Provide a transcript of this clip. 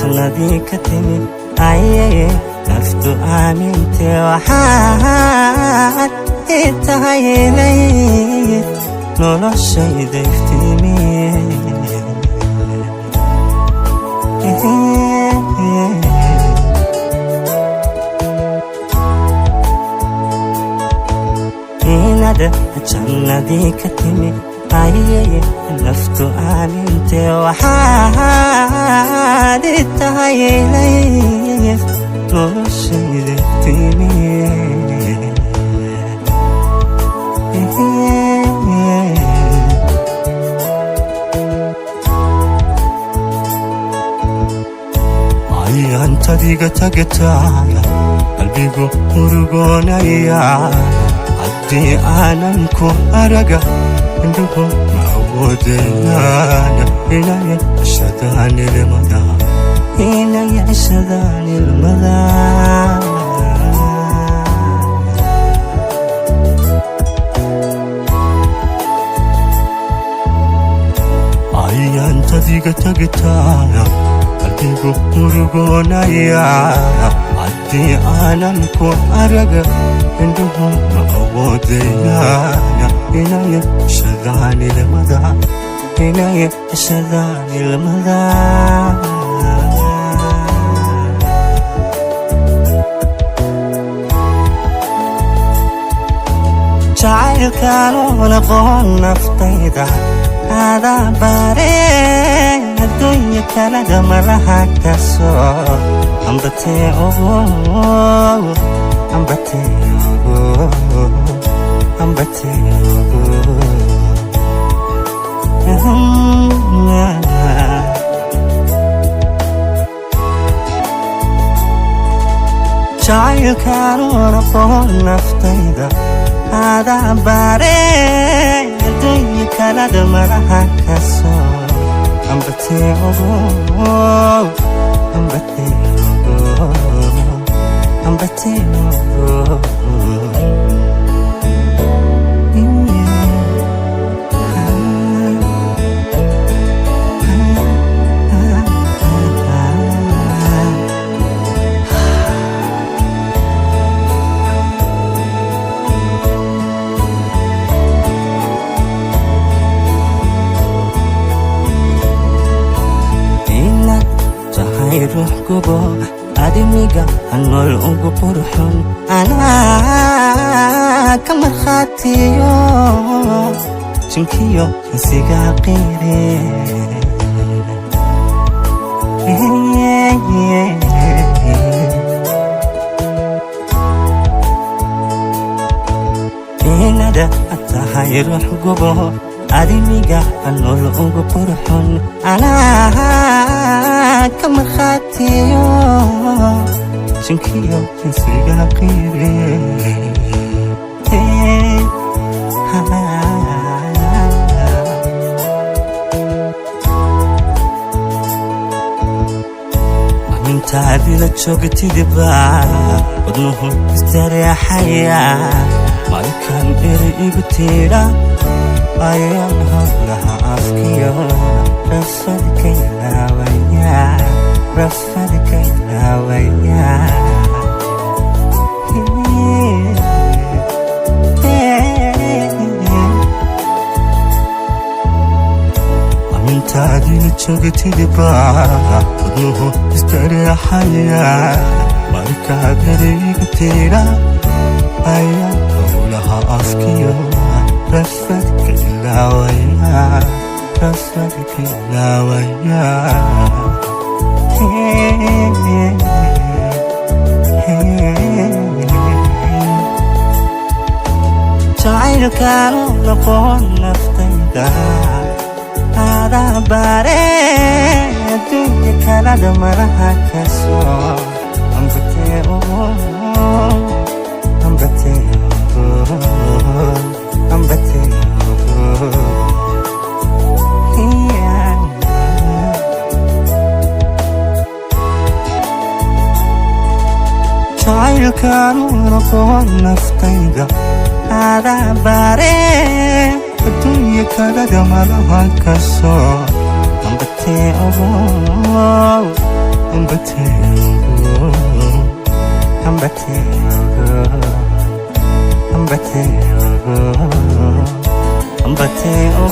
jannadii ka timid ayay naftu aamintay waxaad ii tahay ilayd noloshayda iftiimiyey inada jannadii ka timid ayay naftu aamintay waxaad ii tahay ilayd noloshayda iftiimiyey ayantadiga tagtaaya qalbigu murugoonaya haddii aanan ku araga indhuhu ma awoodayaan inay ceshadaan ilmada ayantadiga tagtaaya qalbigu murugoonaya haddii aanan ku araga indhuhu ma awoodayaan inay ceshadaan ilmada jacaylkaan oo aqoon naftayda adaa baaree adduunya kalada malaha ka soo ambatee jacaylkaan oo aqoon naftayda adaa baaree adduunya kalada malaha ka soo ambatee ruux gubo adimiga anol ugu qurxon anaa ka markhaatiyo jinkiyo insiga qiire inada tahay ruux gubo adimiga anol ugu qurxon anaa ka markhaatiyo jinkiyo insiga qiire amintaadii la joogtidba wadnuhu istareexaya markaan eri igu tiira ayaan hablaha afkiyo rafadka ilaawaya amintaadii la joogtidba wadnuhu istareexaya markaan eri igu tiira ayaan hablaha afkiyo rafadka ilaawaya jacaylkaan oo aqoon naftayda adaa baaree adduunya kalada malaha ka soo ambatee jacaylkaan oo aqoon naftayda adaa baaree adduunya kalada malaha ka soo ambatee Ambateo, ambateo, ambateo.